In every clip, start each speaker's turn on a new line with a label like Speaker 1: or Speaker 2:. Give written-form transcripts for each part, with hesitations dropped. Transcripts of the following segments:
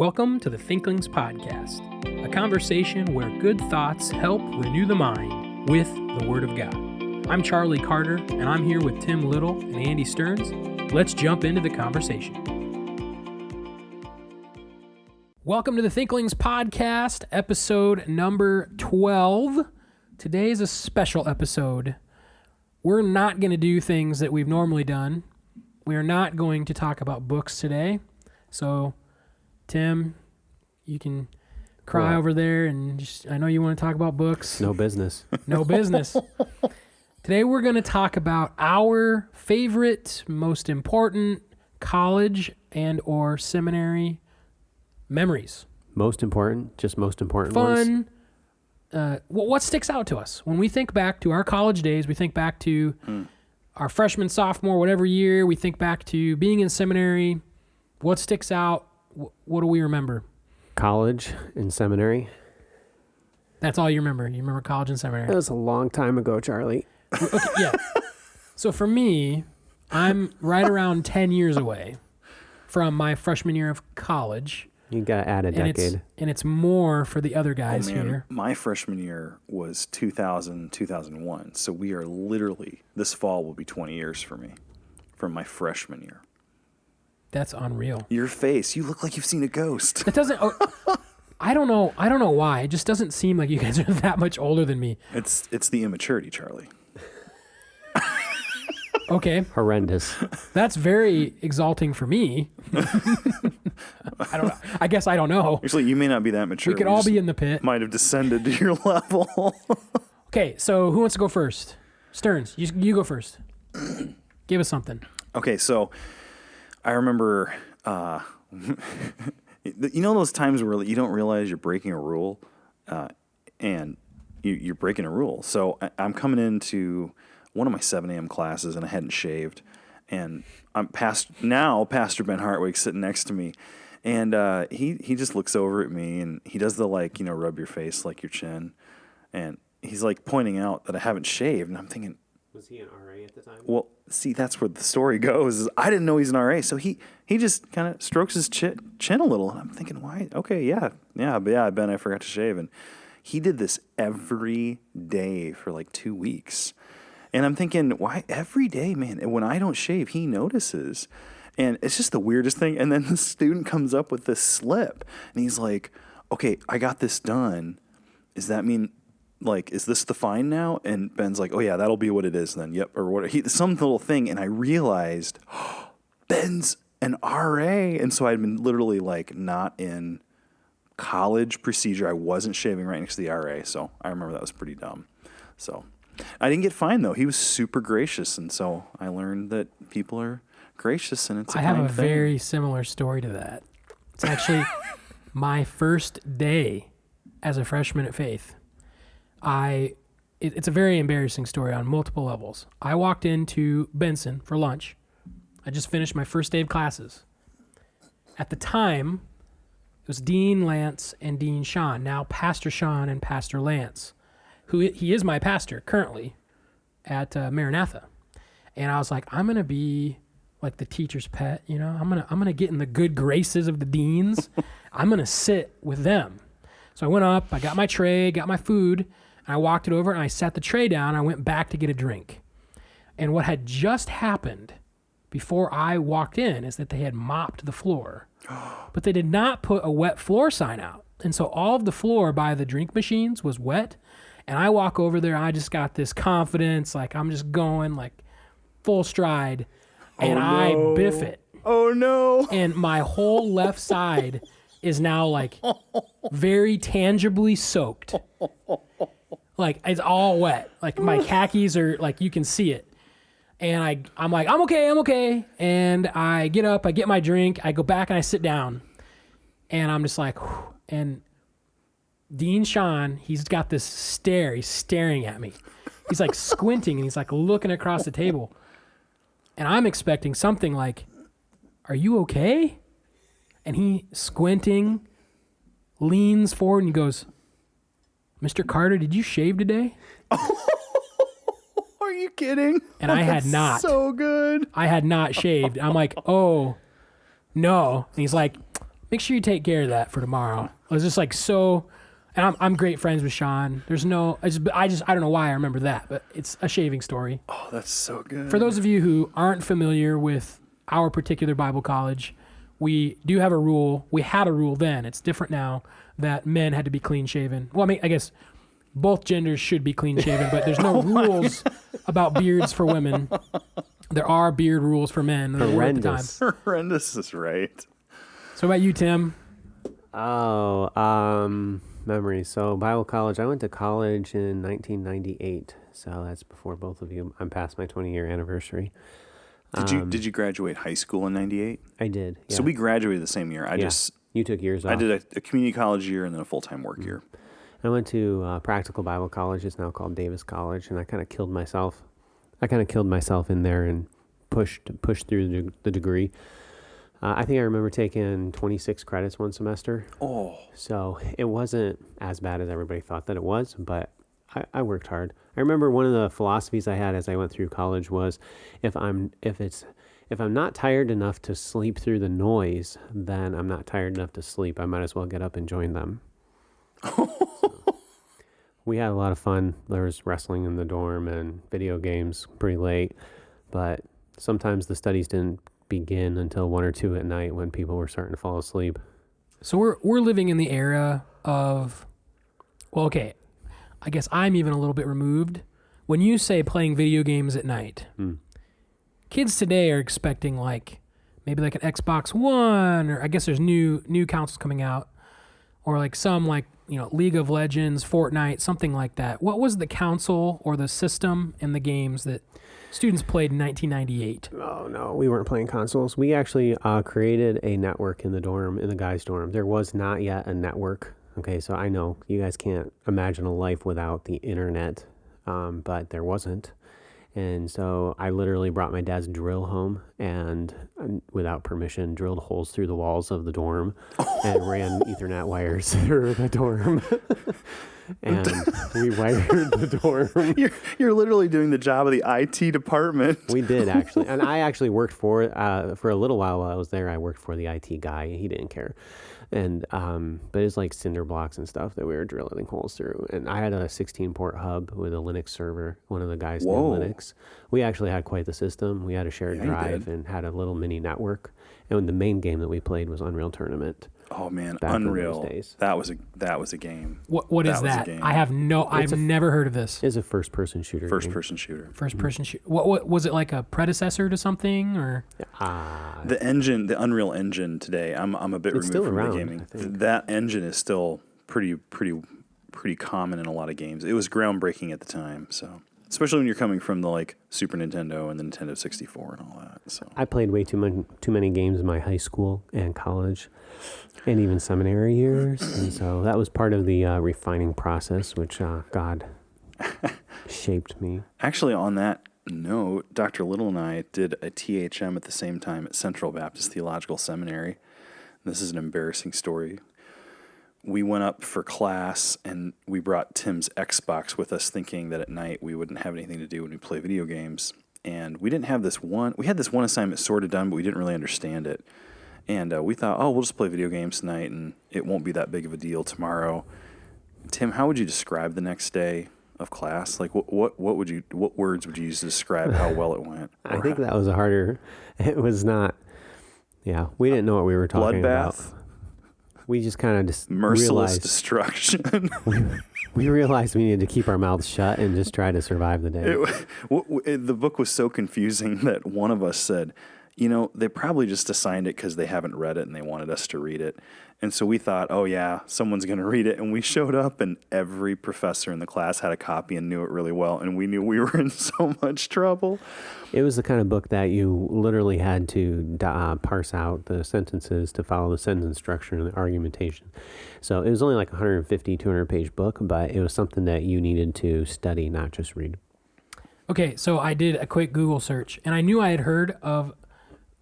Speaker 1: Welcome to the Thinklings podcast, a conversation where good thoughts help renew the mind with the Word of God. I'm Charlie Carter, and I'm here with Tim Little and Andy Stearns. Let's jump into the conversation. Welcome to the Thinklings podcast, episode number 12. Today is a special episode. We're not going to do things that we've normally done. We are not going to talk about books today. So, Tim, you can cry over there, and just, I know you want to talk about books.
Speaker 2: No business.
Speaker 1: No business. Today we're going to talk about our favorite, most important college and or seminary memories.
Speaker 2: Most important? Just most important ones?
Speaker 1: Fun. What sticks out to us? When we think back to our college days, we think back to our freshman, sophomore, whatever year. We think back to being in seminary. What sticks out? What do we remember?
Speaker 2: College and seminary.
Speaker 1: That's all you remember? You remember college and seminary?
Speaker 2: That was a long time ago, Charlie.
Speaker 1: Okay, yeah. So for me, I'm right around 10 years away from my freshman year of college.
Speaker 2: You got to add a decade.
Speaker 1: And it's more for the other guys here.
Speaker 3: My freshman year was 2000, 2001. So we are literally, this fall will be 20 years for me from my freshman year.
Speaker 1: That's unreal.
Speaker 3: Your face, you look like you've seen a ghost.
Speaker 1: It doesn't, I don't know why. It just doesn't seem like you guys are that much older than me.
Speaker 3: It's the immaturity, Charlie.
Speaker 1: Okay.
Speaker 2: Horrendous.
Speaker 1: That's very exalting for me. I guess I don't know.
Speaker 3: Actually, you may not be that mature.
Speaker 1: We could all be in the pit.
Speaker 3: Might have descended to your level.
Speaker 1: Okay, so who wants to go first? Stearns, you go first. Give us something.
Speaker 3: Okay, so I remember, you know those times where you don't realize you're breaking a rule, and you're breaking a rule. So I'm coming into one of my 7 a.m. classes, and I hadn't shaved, and Pastor Ben Hartwig's sitting next to me, and he just looks over at me, and he does the rub your face like your chin, and he's like pointing out that I haven't shaved, and I'm thinking,
Speaker 2: was he an RA at the time?
Speaker 3: Well, see, that's where the story goes. Is I didn't know he's an RA, so he just kind of strokes his chin a little, and I'm thinking, why? Okay, yeah, Ben, I forgot to shave, and he did this every day for like 2 weeks, and I'm thinking, why every day, man? And when I don't shave, he notices, and it's just the weirdest thing. And then the student comes up with this slip, and he's like, "Okay, I got this done. Does that mean?" Like, is this the fine now? And Ben's like, oh, yeah, that'll be what it is then. Yep. Or what? Some little thing. And I realized, Ben's an RA. And so I'd been literally like not in college procedure. I wasn't shaving right next to the RA. So I remember that was pretty dumb. So I didn't get fined, though. He was super gracious. And so I learned that people are gracious, and it's a
Speaker 1: I have a very similar story to that. It's actually my first day as a freshman at Faith. It's a very embarrassing story on multiple levels. I walked into Benson for lunch. I just finished my first day of classes. At the time, it was Dean Lance and Dean Sean, now Pastor Sean and Pastor Lance, he is my pastor currently at Maranatha. And I was like, I'm going to be like the teacher's pet, you know? I'm going to get in the good graces of the deans. I'm going to sit with them. So I went up, I got my tray, got my food, I walked it over and I sat the tray down. I went back to get a drink. And what had just happened before I walked in is that they had mopped the floor. But they did not put a wet floor sign out. And so all of the floor by the drink machines was wet. And I walk over there, I just got this confidence, like I'm just going like full stride. And I biff it.
Speaker 3: Oh, no.
Speaker 1: And my whole left side is now like very tangibly soaked. Like, it's all wet. Like, my khakis are, like, you can see it. And I'm like, I'm okay. And I get up, I get my drink, I go back and I sit down. And I'm just like, whew. And Dean Sean, he's got this stare. He's staring at me. He's, like, squinting, and he's, like, looking across the table. And I'm expecting something like, are you okay? And he, squinting, leans forward and he goes, Mr. Carter, did you shave today?
Speaker 3: Are you kidding?
Speaker 1: And I had not.
Speaker 3: So good.
Speaker 1: I had not shaved. I'm like, oh, no. And he's like, Make sure you take care of that for tomorrow. I was just like so, and I'm great friends with Sean. There's no, I don't know why I remember that, but it's a shaving story.
Speaker 3: Oh, that's so good.
Speaker 1: For those of you who aren't familiar with our particular Bible college, we do have a rule. We had a rule then. It's different now that men had to be clean shaven. Well, I mean, I guess both genders should be clean shaven, but there's no rules about beards for women. There are beard rules for men. There were at the time.
Speaker 3: Horrendous is right.
Speaker 1: So about you, Tim?
Speaker 2: Memories. So Bible college, I went to college in 1998. So that's before both of you. I'm past my 20-year anniversary.
Speaker 3: Did you graduate high school in 98?
Speaker 2: I did. Yeah.
Speaker 3: So we graduated the same year.
Speaker 2: You took years off.
Speaker 3: I did a community college year and then a full-time work year.
Speaker 2: I went to Practical Bible College. It's now called Davis College, and I kind of killed myself. In there and pushed through the degree. I think I remember taking 26 credits one semester.
Speaker 3: Oh.
Speaker 2: So it wasn't as bad as everybody thought that it was, but I worked hard. I remember one of the philosophies I had as I went through college was if I'm not tired enough to sleep through the noise, then I'm not tired enough to sleep. I might as well get up and join them. We had a lot of fun. There was wrestling in the dorm and video games pretty late, but sometimes the studies didn't begin until 1 or 2 at night when people were starting to fall asleep.
Speaker 1: So we're living in the era of, well, okay, I guess I'm even a little bit removed. When you say playing video games at night, kids today are expecting maybe like an Xbox One, or I guess there's new consoles coming out, or like some League of Legends, Fortnite, something like that. What was the console or the system and the games that students played in 1998?
Speaker 2: Oh, no, we weren't playing consoles. We actually created a network in the guys' dorm. There was not yet a network. Okay, so I know you guys can't imagine a life without the internet, but there wasn't. And so I literally brought my dad's drill home and without permission drilled holes through the walls of the dorm and ran Ethernet wires through the dorm. And we wired the dorm.
Speaker 3: You're literally doing the job of the IT department.
Speaker 2: We did, actually. And I actually worked for a little while I was there, I worked for the IT guy. He didn't care. And but it's like cinder blocks and stuff that we were drilling holes through. And I had a 16-port hub with a Linux server. One of the guys did Linux. We actually had quite the system. We had a shared drive and had a little mini network. And the main game that we played was Unreal Tournament.
Speaker 3: Oh man, Unreal! That was a game.
Speaker 1: What is that? I've never heard of this.
Speaker 2: It's a first-person shooter.
Speaker 3: First-person shooter.
Speaker 1: First-person shooter. What was it, like a predecessor to something, or?
Speaker 3: The engine, the Unreal Engine today. I'm a bit removed from the gaming. That engine is still pretty common in a lot of games. It was groundbreaking at the time, so. Especially when you're coming from the Super Nintendo and the Nintendo 64 and all that. So
Speaker 2: I played way too many games in my high school and college, and even seminary years, and so that was part of the refining process, which God shaped me.
Speaker 3: Actually, on that note, Dr. Little and I did a THM at the same time at Central Baptist Theological Seminary. This is an embarrassing story. We went up for class, and we brought Tim's Xbox with us, thinking that at night we wouldn't have anything to do when we play video games. And we didn't have this one. We had this one assignment sort of done, but we didn't really understand it. And we thought, we'll just play video games tonight, and it won't be that big of a deal tomorrow. Tim, how would you describe the next day of class? Like, what words would you use to describe how well it went?
Speaker 2: I think that was harder. It was not. Yeah, we didn't know what we were talking about. We just kind of just
Speaker 3: merciless destruction.
Speaker 2: we realized we needed to keep our mouths shut and just try to survive the day.
Speaker 3: The book was so confusing that one of us said, they probably just assigned it because they haven't read it and they wanted us to read it. And so we thought, oh yeah, someone's going to read it. And we showed up and every professor in the class had a copy and knew it really well. And we knew we were in so much trouble.
Speaker 2: It was the kind of book that you literally had to parse out the sentences to follow the sentence structure and the argumentation. So it was only like a 150, 200-page book, but it was something that you needed to study, not just read. Okay,
Speaker 1: so I did a quick Google search, and I knew I had heard of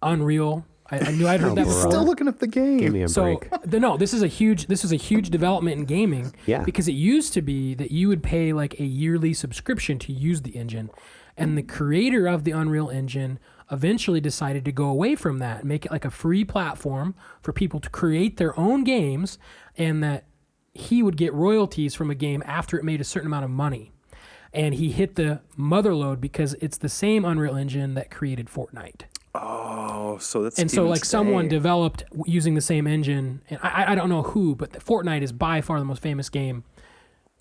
Speaker 1: Unreal. I knew I'd heard that before.
Speaker 3: Still looking up the game.
Speaker 2: Give me a break.
Speaker 1: No, this is a huge development in gaming.
Speaker 2: Yeah.
Speaker 1: Because it used to be that you would pay like a yearly subscription to use the engine, and the creator of the Unreal Engine eventually decided to go away from that and make it like a free platform for people to create their own games, and that he would get royalties from a game after it made a certain amount of money. And he hit the mother lode because it's the same Unreal Engine that created Fortnite.
Speaker 3: Oh, so that's
Speaker 1: And so
Speaker 3: even
Speaker 1: like someone
Speaker 3: today.
Speaker 1: developed using the same engine, and I don't know who, but Fortnite is by far the most famous game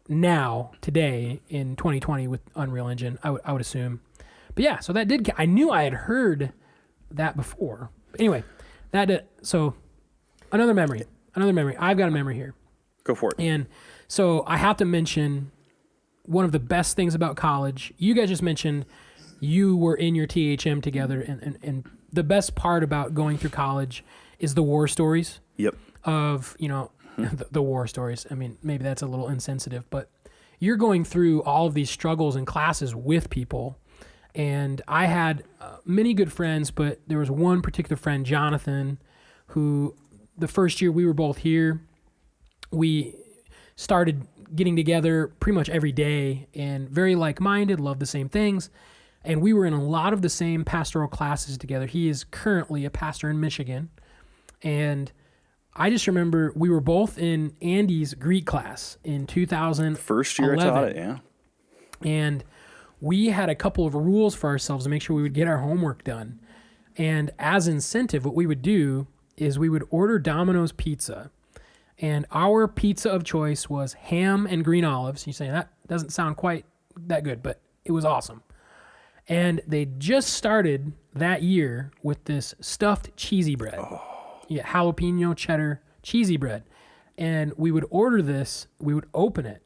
Speaker 1: now, today, in 2020 with Unreal Engine, I would assume. But yeah, so that did, I knew I had heard that before. But anyway, so another memory. I've got a memory here.
Speaker 3: Go for it.
Speaker 1: And so I have to mention one of the best things about college. You guys just mentioned you were in your THM together, and the best part about going through college is the war stories
Speaker 3: Yep.
Speaker 1: of, the war stories. I mean, maybe that's a little insensitive, but you're going through all of these struggles in classes with people. And I had many good friends, but there was one particular friend, Jonathan, who the first year we were both here, we started getting together pretty much every day and very like-minded, loved the same things. And we were in a lot of the same pastoral classes together. He is currently a pastor in Michigan. And I just remember we were both in Andy's Greek class in 2011.
Speaker 3: First year I taught it, yeah.
Speaker 1: And we had a couple of rules for ourselves to make sure we would get our homework done. And as incentive, what we would do is we would order Domino's pizza. And our pizza of choice was ham and green olives. You say that doesn't sound quite that good, but it was awesome. And they just started that year with this stuffed cheesy bread. Oh. Yeah, jalapeno cheddar cheesy bread. And we would order this, we would open it,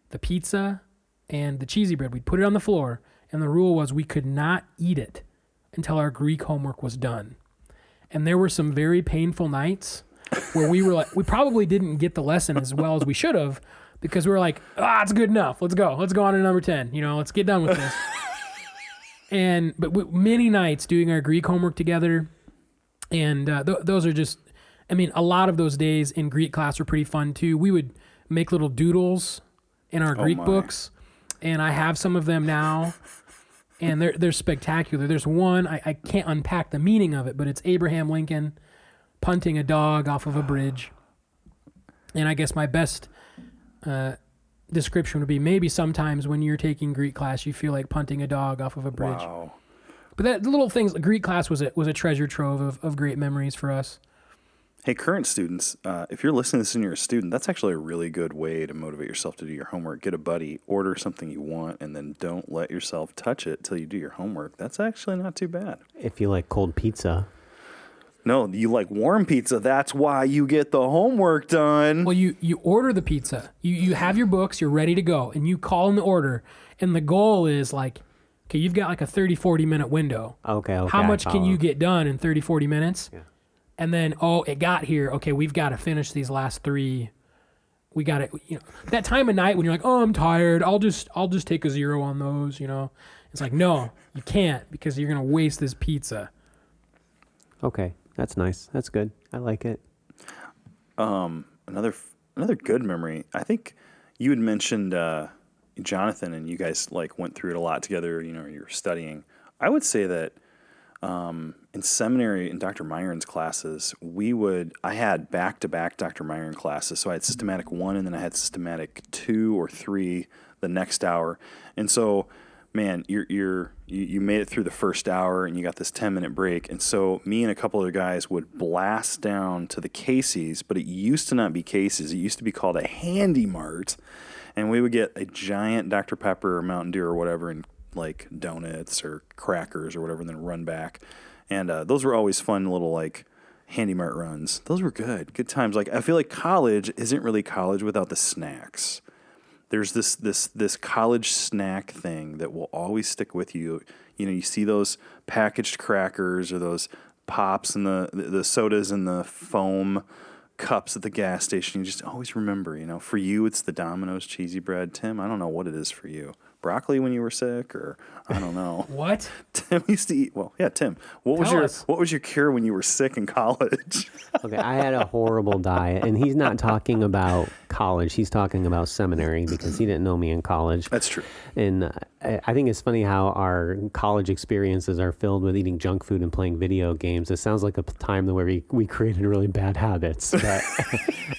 Speaker 1: the pizza and the cheesy bread. We'd put it on the floor, and the rule was we could not eat it until our Greek homework was done. And there were some very painful nights where we were like, we probably didn't get the lesson as well as we should have, because we were like, it's good enough. Let's go on to number 10. Let's get done with this. But many nights doing our Greek homework together, and those are just, a lot of those days in Greek class were pretty fun too. We would make little doodles in our Greek books, and I have some of them now, and they're spectacular. There's one, I can't unpack the meaning of it, but it's Abraham Lincoln punting a dog off of a bridge. And I guess my best description would be maybe sometimes when you're taking Greek class, you feel like punting a dog off of a bridge.
Speaker 3: Wow.
Speaker 1: But the little things, Greek class was a treasure trove of great memories for us.
Speaker 3: Hey, current students, if you're listening to this and you're a student, that's actually a really good way to motivate yourself to do your homework. Get a buddy, order something you want, and then don't let yourself touch it till you do your homework. That's actually not too bad.
Speaker 2: If you like cold pizza.
Speaker 3: No, you like warm pizza. That's why you get the homework done.
Speaker 1: Well, you order the pizza. You have your books. You're ready to go. And you call in the order. And the goal is like, okay, you've got like a 30, 40-minute window.
Speaker 2: Okay.
Speaker 1: How much can you get done in 30, 40 minutes?
Speaker 2: Yeah.
Speaker 1: And then, it got here. Okay, we've got to finish these last 3. We got to, that time of night when you're like, I'm tired. I'll just take a 0 on those, It's like, no, you can't, because you're going to waste this pizza.
Speaker 2: Okay. That's nice. That's good. I like it.
Speaker 3: Another good memory. I think you had mentioned Jonathan, and you guys went through it a lot together. You were studying. I would say that in seminary, in Dr. Myron's classes, I had back-to-back Dr. Myron classes. So I had systematic 1, and then I had systematic 2 or 3 the next hour. And so, man, you made it through the first hour, and you got this 10-minute break. And so me and a couple other guys would blast down to the Casey's, but it used to not be Casey's. It used to be called a Handy Mart. And we would get a giant Dr. Pepper or Mountain Dew or whatever, and donuts or crackers or whatever, and then run back. And those were always fun little Handy Mart runs. Those were good times. I feel like college isn't really college without the snacks. There's this college snack thing that will always stick with you. You see those packaged crackers or those pops and the sodas and the foam cups at the gas station. You just always remember, for you, it's the Domino's cheesy bread. Tim, I don't know what it is for you. Broccoli when you were sick, or I don't know.
Speaker 1: What?
Speaker 3: Tim used to eat. Well, yeah, Tim. What was your cure when you were sick in college?
Speaker 2: Okay, I had a horrible diet, and he's not talking about college. He's talking about seminary because he didn't know me in college.
Speaker 3: That's true.
Speaker 2: And I think it's funny how our college experiences are filled with eating junk food and playing video games. It sounds like a time where we created really bad habits. But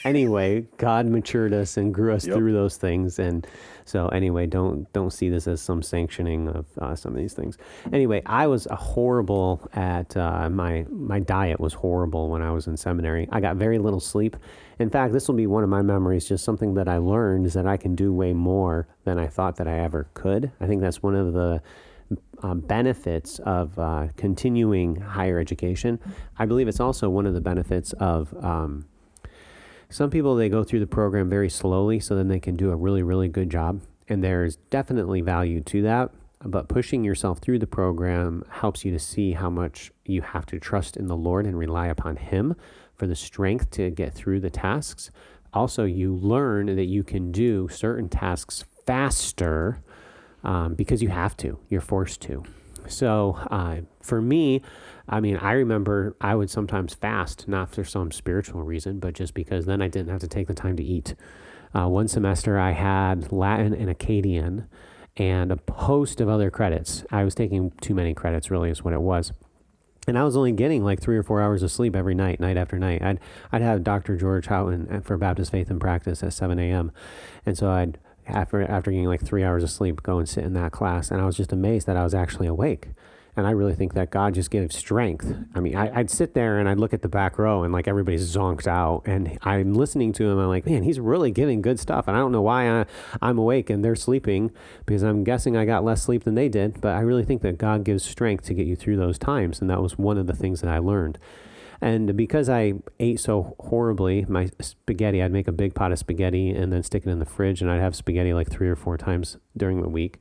Speaker 2: anyway, God matured us and grew us through those things. And so anyway, don't see this as some sanctioning of some of these things. Anyway, I was horrible at my diet was horrible when I was in seminary. I got very little sleep. In fact, this will be one of my memories, just something that I learned is that I can do way more than I thought that I ever could. I think that's one of the benefits of continuing higher education. I believe it's also one of the benefits of some people, they go through the program very slowly so then they can do a really, really good job. And there's definitely value to that. But pushing yourself through the program helps you to see how much you have to trust in the Lord and rely upon Him for the strength to get through the tasks. Also, you learn that you can do certain tasks faster because you have to. You're forced to. So for me, I mean, I remember I would sometimes fast, not for some spiritual reason, but just because then I didn't have to take the time to eat. One semester I had Latin and Akkadian and a host of other credits. I was taking too many credits, really, is what it was. And I was only getting like 3 or 4 hours of sleep every night, night after night. I'd have Dr. George Houghton for Baptist Faith and Practice at 7 a.m. And so I'd, after getting like 3 hours of sleep, go and sit in that class. And I was just amazed that I was actually awake. And I really think that God just gives strength. I mean, I'd sit there and I'd look at the back row and like everybody's zonked out. And I'm listening to him. I'm like, man, he's really giving good stuff. And I don't know why I'm awake and they're sleeping because I'm guessing I got less sleep than they did. But I really think that God gives strength to get you through those times. And that was one of the things that I learned. And because I ate so horribly, my spaghetti, I'd make a big pot of spaghetti and then stick it in the fridge. And I'd have spaghetti like 3 or 4 times during the week.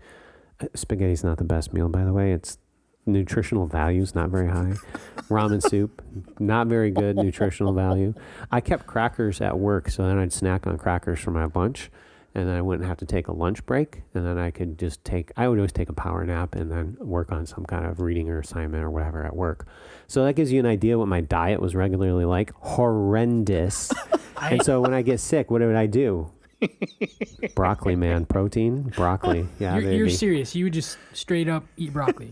Speaker 2: Spaghetti's not the best meal, by the way. It's nutritional values not very high. Ramen soup, not very good nutritional value. I kept crackers at work, so then I'd snack on crackers for my lunch, and then I wouldn't have to take a lunch break, and then I would always take a power nap and then work on some kind of reading or assignment or whatever at work. So that gives you an idea what my diet was regularly like. Horrendous. And so when I get sick, what would I do? Broccoli, man. Protein, broccoli. Yeah,
Speaker 1: you're serious. You would just straight up eat broccoli.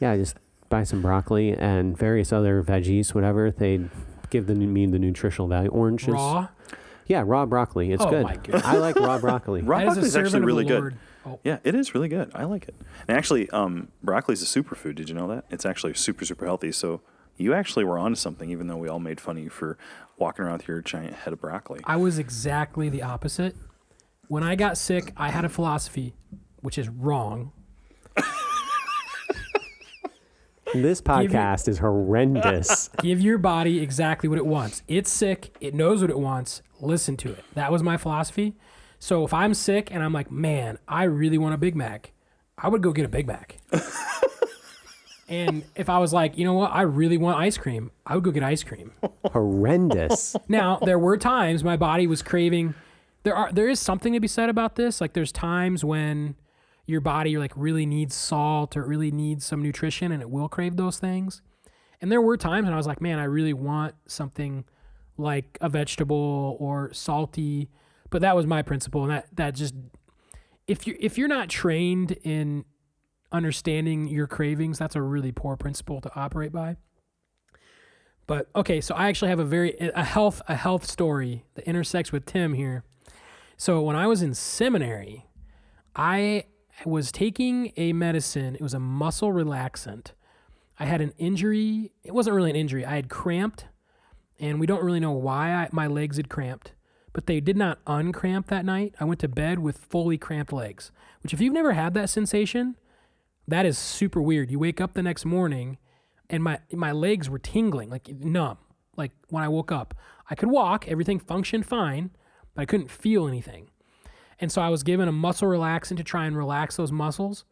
Speaker 2: Yeah, just buy some broccoli and various other veggies, whatever. They'd give me the nutritional value. Oranges.
Speaker 1: Raw?
Speaker 2: Yeah, raw broccoli. It's good.
Speaker 1: My goodness.
Speaker 2: I like raw broccoli.
Speaker 3: Raw broccoli is actually really good.
Speaker 1: Oh.
Speaker 3: Yeah, it is really good. I like it. And actually, broccoli is a superfood. Did you know that? It's actually super, super healthy. So you actually were onto something, even though we all made fun of you for walking around with your giant head of broccoli.
Speaker 1: I was exactly the opposite. When I got sick, I had a philosophy, which is wrong.
Speaker 2: This podcast is horrendous.
Speaker 1: Give your body exactly what it wants. It's sick. It knows what it wants. Listen to it. That was my philosophy. So if I'm sick and I'm like, man, I really want a Big Mac, I would go get a Big Mac. And if I was like, you know what, I really want ice cream, I would go get ice cream.
Speaker 2: Horrendous.
Speaker 1: Now, there were times my body was craving. There is something to be said about this. Like there's times when your body like really needs salt or really needs some nutrition and it will crave those things. And there were times when I was like, man, I really want something like a vegetable or salty, but that was my principle. And that just, if you're not trained in understanding your cravings, that's a really poor principle to operate by. But okay, so I actually have a health story that intersects with Tim here. So when I was in seminary, I was taking a medicine. It was a muscle relaxant. I had an injury. It wasn't really an injury. I had cramped, and we don't really know why my legs had cramped, but they did not uncramp that night. I went to bed with fully cramped legs, which if you've never had that sensation, that is super weird. You wake up the next morning, and my legs were tingling, like numb. Like when I woke up, I could walk. Everything functioned fine, but I couldn't feel anything. And so I was given a muscle relaxant to try and relax those muscles.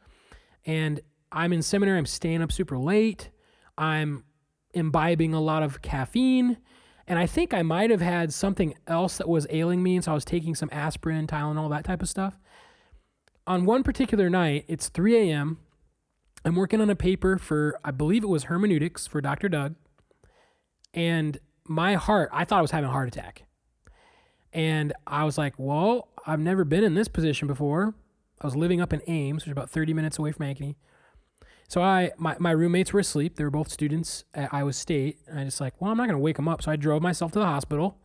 Speaker 1: And I'm in seminary. I'm staying up super late. I'm imbibing a lot of caffeine. And I think I might have had something else that was ailing me. And so I was taking some aspirin, Tylenol, that type of stuff. On one particular night, it's 3 a.m. I'm working on a paper for, I believe it was hermeneutics for Dr. Doug. And my heart, I thought I was having a heart attack. And I was like, well, I've never been in this position before. I was living up in Ames, which is about 30 minutes away from Ankeny. So my roommates were asleep. They were both students at Iowa State. And I just like, well, I'm not going to wake them up. So I drove myself to the hospital.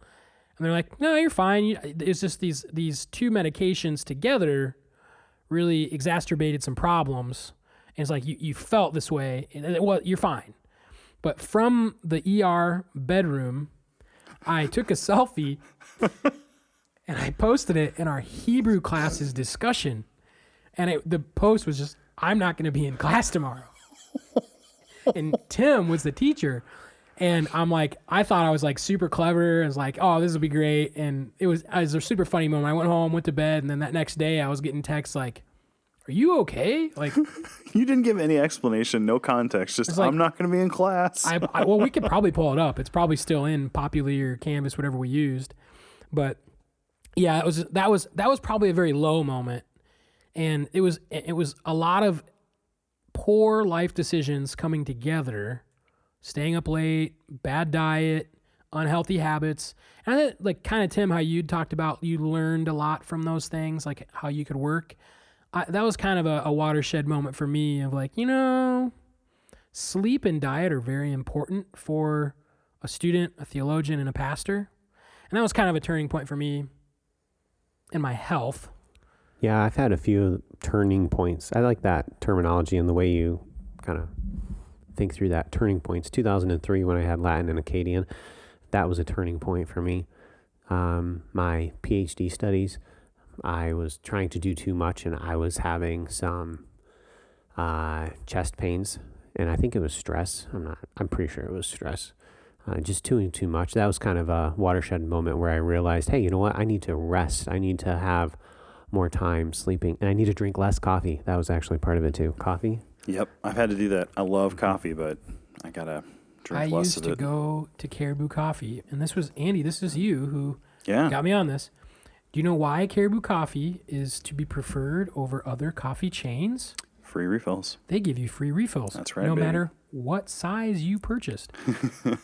Speaker 1: And they're like, no, you're fine. It's just these two medications together really exacerbated some problems. And it's like, you felt this way. Well, you're fine. But from the ER bedroom, I took a selfie and I posted it in our Hebrew class's discussion. And the post was just, I'm not going to be in class tomorrow. And Tim was the teacher. And I'm like, I thought I was like super clever. I was like, oh, this will be great. And it was a super funny moment. I went home, went to bed. And then that next day I was getting texts like, are you okay? Like,
Speaker 3: You didn't give any explanation, no context. Just,
Speaker 1: like,
Speaker 3: I'm not going to be in class.
Speaker 1: well, we could probably pull it up. It's probably still in Populi or Canvas, whatever we used. But yeah, that was probably a very low moment. And it was a lot of poor life decisions coming together, staying up late, bad diet, unhealthy habits. And I, like kind of Tim, how you talked about you learned a lot from those things, like how you could work. That was kind of a watershed moment for me of like, sleep and diet are very important for a student, a theologian, and a pastor. And that was kind of a turning point for me in my health.
Speaker 2: Yeah, I've had a few turning points. I like that terminology and the way you kind of think through that. Turning points. 2003, when I had Latin and Akkadian, that was a turning point for me. My PhD studies, I was trying to do too much, and I was having some chest pains, and I think it was stress. I'm pretty sure it was stress. Just doing too much. That was kind of a watershed moment where I realized, hey, you know what? I need to rest. I need to have more time sleeping, and I need to drink less coffee. That was actually part of it too. Coffee.
Speaker 3: Yep, I've had to do that. I love coffee, but I gotta drink less of it.
Speaker 1: I used to go to Caribou Coffee, and this was Andy. This is you who
Speaker 3: Yeah.
Speaker 1: got me on this. Do you know why Caribou Coffee is to be preferred over other coffee chains?
Speaker 3: Free refills.
Speaker 1: They give you free refills.
Speaker 3: That's right,
Speaker 1: no
Speaker 3: baby.
Speaker 1: matter what size you purchased.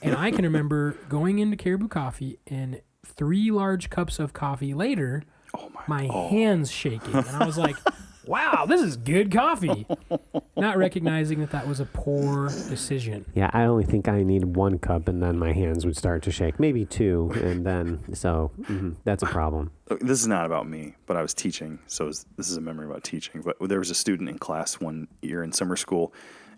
Speaker 1: And I can remember going into Caribou Coffee, and 3 large cups of coffee later, my hands shaking. And I was like, wow, this is good coffee. Not recognizing that was a poor decision.
Speaker 2: Yeah, I only think I need 1 cup, and then my hands would start to shake. Maybe 2, and then, that's a problem.
Speaker 3: This is not about me, but I was teaching, so this is a memory about teaching. But there was a student in class one year in summer school,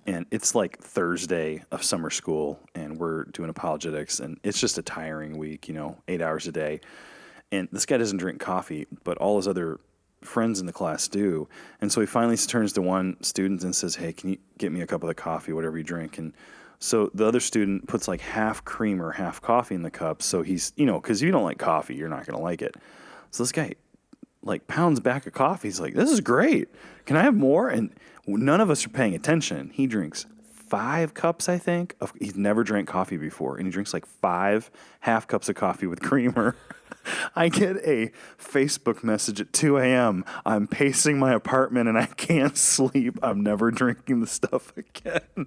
Speaker 3: and it's like Thursday of summer school, and we're doing apologetics, and it's just a tiring week, 8 hours a day. And this guy doesn't drink coffee, but all his other friends in the class do. And so he finally turns to one student and says, hey, can you get me a cup of the coffee, whatever you drink? And so the other student puts like half creamer, half coffee in the cup. So he's, because if you don't like coffee, you're not going to like it. So this guy like pounds back a coffee. He's like, this is great. Can I have more? And none of us are paying attention. He drinks 5 cups, I think. He's never drank coffee before. And he drinks like 5 half cups of coffee with creamer. I get a Facebook message at 2 a.m. I'm pacing my apartment and I can't sleep. I'm never drinking the stuff again.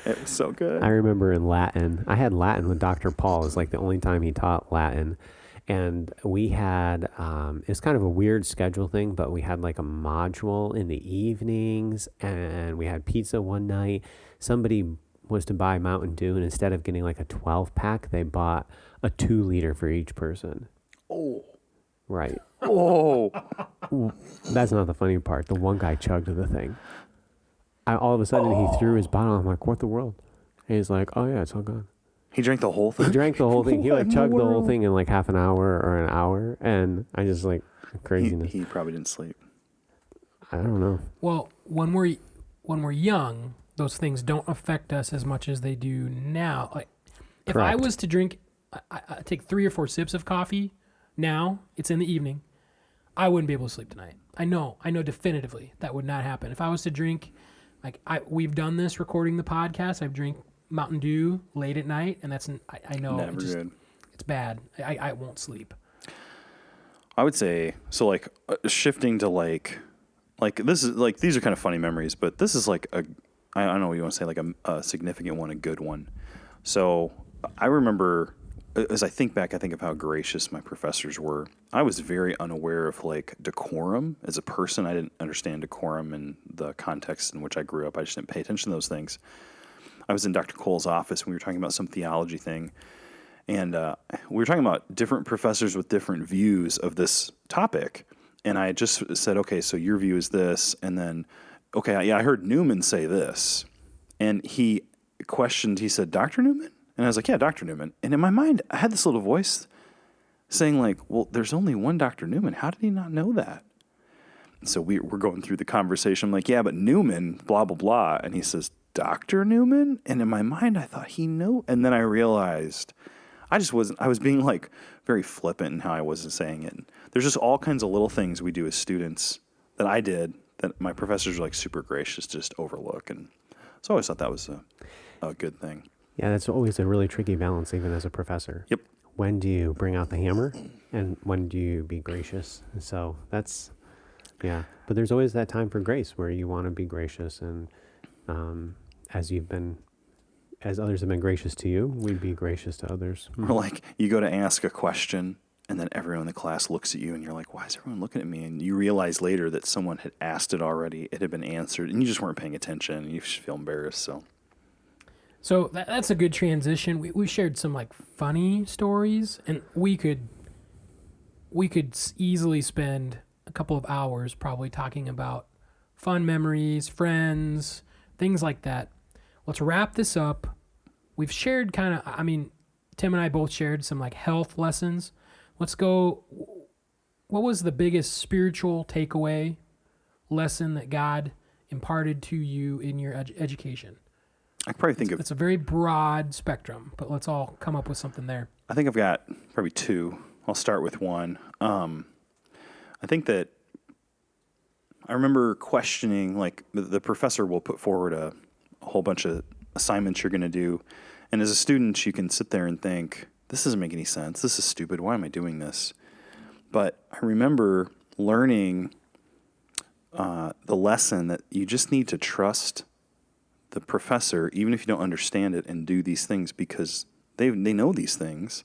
Speaker 3: It was so good.
Speaker 2: I remember in Latin, I had Latin with Dr. Paul. It was like the only time he taught Latin. And we had, it was kind of a weird schedule thing, but we had like a module in the evenings, and we had pizza one night. Somebody was to buy Mountain Dew, and instead of getting like a 12-pack, they bought a 2-liter for each person.
Speaker 3: Oh.
Speaker 2: Right.
Speaker 3: Oh.
Speaker 2: That's not the funny part. The one guy chugged the thing. All of a sudden, he threw his bottle. I'm like, what the world? And he's like, oh, yeah, it's all gone.
Speaker 3: He drank the whole thing?
Speaker 2: He drank the whole thing. He like
Speaker 3: What in
Speaker 2: chugged
Speaker 3: the
Speaker 2: the whole
Speaker 3: world?
Speaker 2: thing in like half an hour or an hour. And I just like, craziness.
Speaker 3: He probably didn't sleep.
Speaker 2: I don't know.
Speaker 1: Well, when we're young, those things don't affect us as much as they do now. Like, if I
Speaker 2: Correct.
Speaker 1: was to drink, I take 3 or 4 sips of coffee now, it's in the evening, I wouldn't be able to sleep tonight. I know definitively that would not happen. If I was to drink, we've done this recording the podcast, I've drank Mountain Dew late at night, and that's, I know.
Speaker 3: Never good.
Speaker 1: It's bad. I won't sleep.
Speaker 3: I would say, so like shifting to like this is like, these are kind of funny memories, but this is like I don't know what you want to say, like a significant one, a good one. So I remember as I think back, I think of how gracious my professors were. I was very unaware of like decorum as a person. I didn't understand decorum in the context in which I grew up. I just didn't pay attention to those things. I was in Dr. Cole's office when we were talking about some theology thing, and we were talking about different professors with different views of this topic. And I just said, okay, so your view is this, and then, okay, yeah, I heard Newman say this, and he questioned. He said, Dr. Newman. And I was like, yeah, Dr. Newman. And in my mind, I had this little voice saying like, well, there's only one Dr. Newman. How did he not know that? And so we're going through the conversation. I'm like, yeah, but Newman, blah, blah, blah. And he says, Dr. Newman? And in my mind, I thought he knew. And then I realized I was being like very flippant in how I wasn't saying it. And there's just all kinds of little things we do as students that I did that my professors were like super gracious to just overlook. And so I always thought that was a good thing.
Speaker 2: Yeah, that's always a really tricky balance, even as a professor.
Speaker 3: Yep.
Speaker 2: When do you bring out the hammer, and when do you be gracious? So that's, yeah. But there's always that time for grace where you want to be gracious, and as others have been gracious to you, we'd be gracious to others.
Speaker 3: Or like you go to ask a question, and then everyone in the class looks at you, and you're like, why is everyone looking at me? And you realize later that someone had asked it already, it had been answered, and you just weren't paying attention, and you feel embarrassed.
Speaker 1: So that's a good transition. We shared some like funny stories, and we could easily spend a couple of hours probably talking about fun memories, friends, things like that. Let's wrap this up. We've shared Tim and I both shared some like health lessons. Let's go. What was the biggest spiritual takeaway lesson that God imparted to you in your education?
Speaker 3: I probably think
Speaker 1: it's a very broad spectrum, but let's all come up with something there.
Speaker 3: I think I've got probably two. I'll start with one. I think that I remember questioning, like the professor will put forward a whole bunch of assignments you're going to do. And as a student, you can sit there and think, this doesn't make any sense. This is stupid. Why am I doing this? But I remember learning the lesson that you just need to trust the professor, even if you don't understand it, and do these things because they know these things,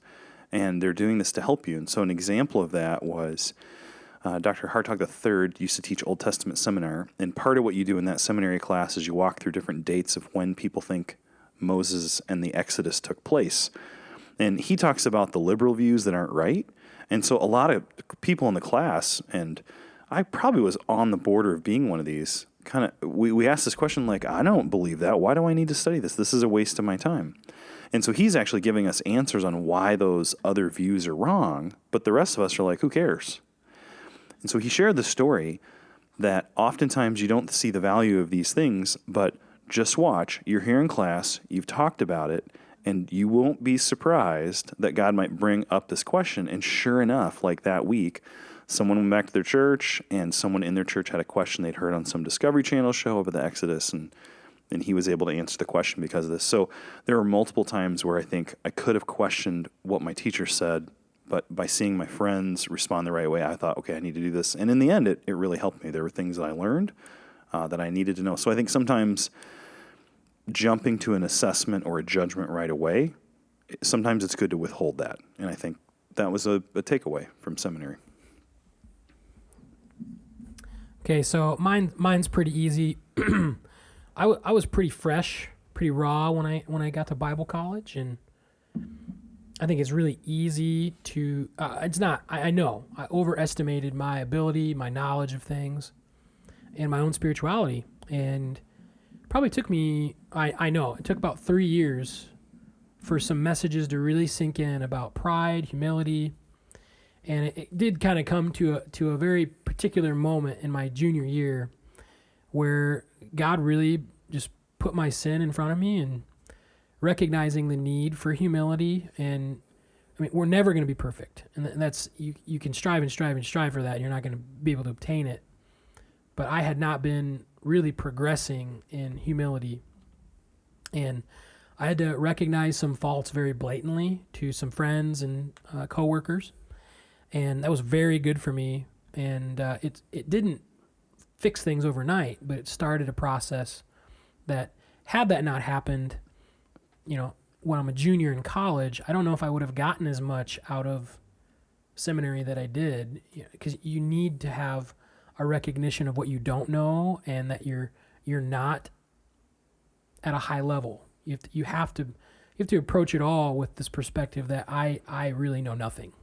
Speaker 3: and they're doing this to help you. And so an example of that was Dr. Hartog III used to teach Old Testament seminar, and part of what you do in that seminary class is you walk through different dates of when people think Moses and the Exodus took place. And he talks about the liberal views that aren't right. And so a lot of people in the class, and I probably was on the border of being one of these, we asked this question like, I don't believe that. Why do I need to study this? This is a waste of my time. And so he's actually giving us answers on why those other views are wrong, but the rest of us are like, who cares? And so he shared the story that oftentimes you don't see the value of these things, but just watch. You're here in class, you've talked about it, and you won't be surprised that God might bring up this question. And sure enough, like that week, someone went back to their church, and someone in their church had a question they'd heard on some Discovery Channel show about the Exodus, and he was able to answer the question because of this. So there were multiple times where I think I could have questioned what my teacher said, but by seeing my friends respond the right way, I thought, okay, I need to do this. And in the end, it really helped me. There were things that I learned that I needed to know. So I think sometimes jumping to an assessment or a judgment right away, sometimes it's good to withhold that. And I think that was a takeaway from seminary.
Speaker 1: Okay, so mine's pretty easy. I was pretty fresh, pretty raw when I got to Bible college, and I think it's really easy to. It's not. I know I overestimated my ability, my knowledge of things, and my own spirituality, and probably took me. I know it took about 3 years for some messages to really sink in about pride, humility. And it did kind of come to a very particular moment in my junior year where God really just put my sin in front of me and recognizing the need for humility. And I mean, we're never going to be perfect. And that's, you can strive and strive and strive for that. And you're not going to be able to obtain it. But I had not been really progressing in humility. And I had to recognize some faults very blatantly to some friends and coworkers. And that was very good for me. And it didn't fix things overnight, but it started a process that, had that not happened, when I'm a junior in college, I don't know if I would have gotten as much out of seminary that I did, because you need to have a recognition of what you don't know and that you're not at a high level. You have to approach it all with this perspective that I really know nothing.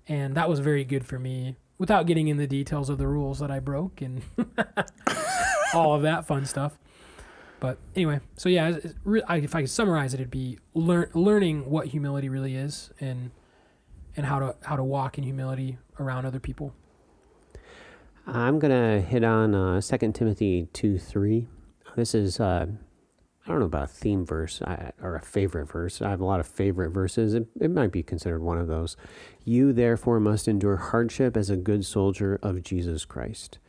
Speaker 1: And that was very good for me, without getting in the details of the rules that I broke and all of that fun stuff. But anyway, so yeah, if I could summarize it, it'd be learning what humility really is, and how to walk in humility around other people.
Speaker 2: I'm going to hit on 2 Timothy 2:3. This is, I don't know about a theme verse or a favorite verse. I have a lot of favorite verses. It might be considered one of those. You, therefore, must endure hardship as a good soldier of Jesus Christ.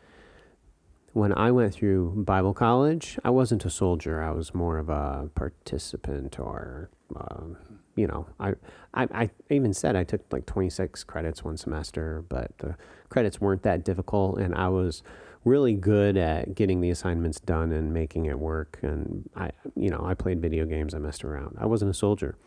Speaker 2: When I went through Bible college, I wasn't a soldier. I was more of a participant, or, I even said I took like 26 credits one semester, but the credits weren't that difficult, and I was really good at getting the assignments done and making it work. And I played video games. I messed around. I wasn't a soldier.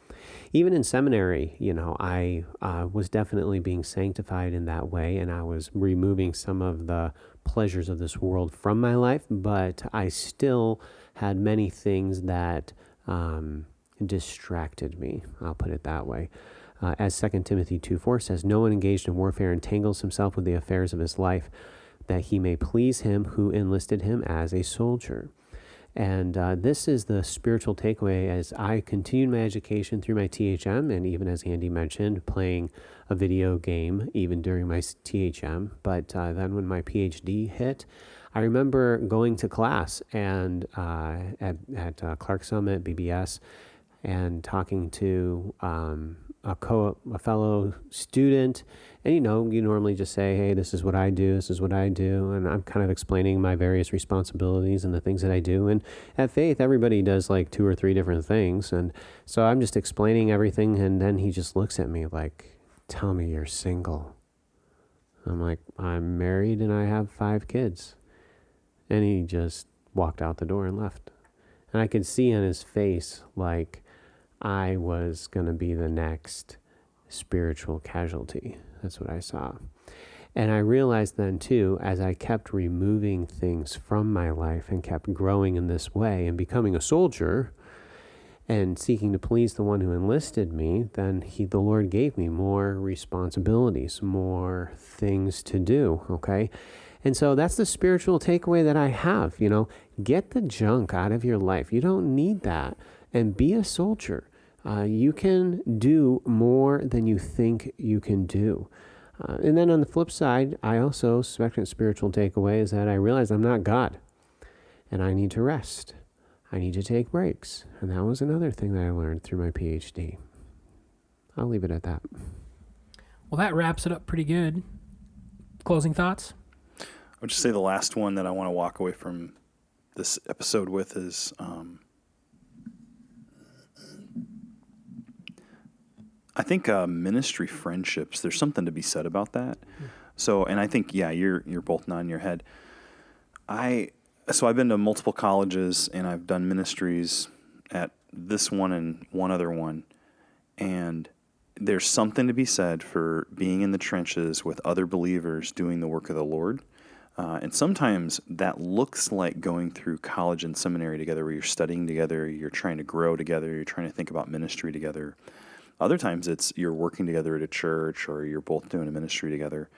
Speaker 2: Even in seminary, I was definitely being sanctified in that way, and I was removing some of the pleasures of this world from my life, but I still had many things that distracted me. I'll put it that way. As 2 Timothy 2:4 says, no one engaged in warfare entangles himself with the affairs of his life, that he may please him who enlisted him as a soldier. And this is the spiritual takeaway as I continued my education through my THM, and even as Andy mentioned, playing a video game even during my THM. But then when my PhD hit, I remember going to class and at Clark Summit, BBS, and talking to a fellow student. And, you normally just say, hey, this is what I do. This is what I do. And I'm kind of explaining my various responsibilities and the things that I do. And at Faith, everybody does like 2 or 3 different things. And so I'm just explaining everything. And then he just looks at me like, tell me you're single. I'm like, I'm married and I have 5 kids. And he just walked out the door and left. And I could see on his face like I was going to be the next spiritual casualty. That's what I saw. And I realized then too, as I kept removing things from my life and kept growing in this way and becoming a soldier and seeking to please the one who enlisted me, then the Lord gave me more responsibilities, more things to do, okay? And so that's the spiritual takeaway that I have, get the junk out of your life. You don't need that. And be a soldier. You can do more than you think you can do. And then on the flip side, I also, second spiritual takeaway is that I realize I'm not God. And I need to rest. I need to take breaks. And that was another thing that I learned through my PhD. I'll leave it at that.
Speaker 3: Well,
Speaker 1: that wraps it up pretty good. Closing thoughts?
Speaker 3: I would just say the last one that I want to walk away from this episode with is I think ministry friendships, there's something to be said about that. So, and I think, you're both nodding your head. So I've been to multiple colleges and I've done ministries at this one and one other one. And there's something to be said for being in the trenches with other believers doing the work of the Lord. And sometimes that looks like going through college and seminary together, where you're studying together, you're trying to grow together, you're trying to think about ministry together. Other times it's you're working together at a church, or you're both doing a ministry together.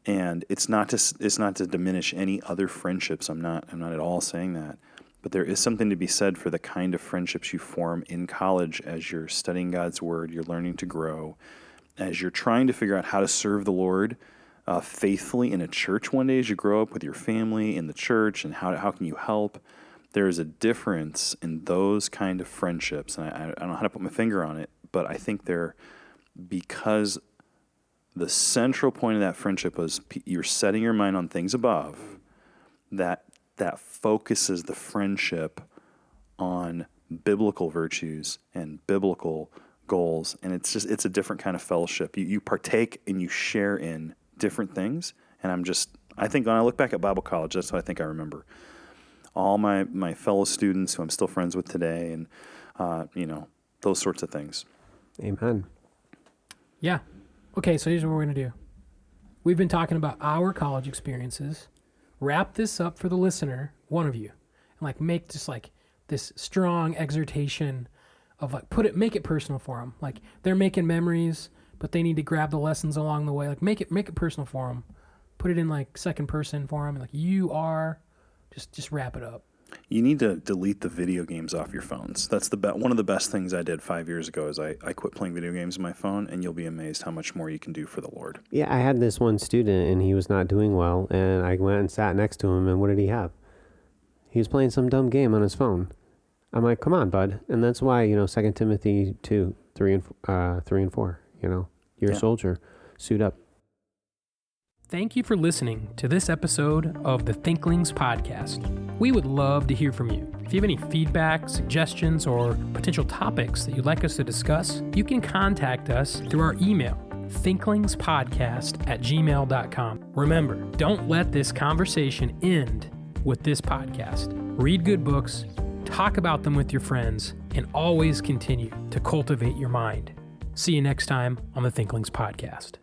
Speaker 3: And it's not to diminish any other friendships. I'm not at all saying that. But there is something to be said for the kind of friendships you form in college as you're studying God's Word, you're learning to grow, as you're trying to figure out how to serve the Lord faithfully in a church one day as you grow up with your family in the church, and how can you help. There is a difference in those kind of friendships, and I don't know how to put my finger on it, but I think because the central point of that friendship was you're setting your mind on things above, that focuses the friendship on biblical virtues and biblical goals, and it's a different kind of fellowship. You partake and you share in different things, and I think when I look back at Bible college, that's what I think I remember. All my fellow students who I'm still friends with today, and those sorts of things.
Speaker 2: Amen.
Speaker 1: Yeah. Okay, so here's what we're going to do. We've been talking about our college experiences. Wrap this up for the listener, one of you, and like make just like this strong exhortation of like make it personal for them. Like they're making memories, but they need to grab the lessons along the way. Like make it personal for them. Put it in like second person for them. Like you are, just wrap it up.
Speaker 3: You need to delete the video games off your phones. That's one of the best things I did 5 years ago is I quit playing video games on my phone, and you'll be amazed how much more you can do for the Lord.
Speaker 2: Yeah, I had this one student, and he was not doing well, and I went and sat next to him, and what did he have? He was playing some dumb game on his phone. I'm like, come on, bud. And that's why, 2 Timothy 2, 3 and 4, you're a soldier, suit up.
Speaker 1: Thank you for listening to this episode of the Thinklings podcast. We would love to hear from you. If you have any feedback, suggestions, or potential topics that you'd like us to discuss, you can contact us through our email, thinklingspodcast@gmail.com. Remember, don't let this conversation end with this podcast. Read good books, talk about them with your friends, and always continue to cultivate your mind. See you next time on the Thinklings podcast.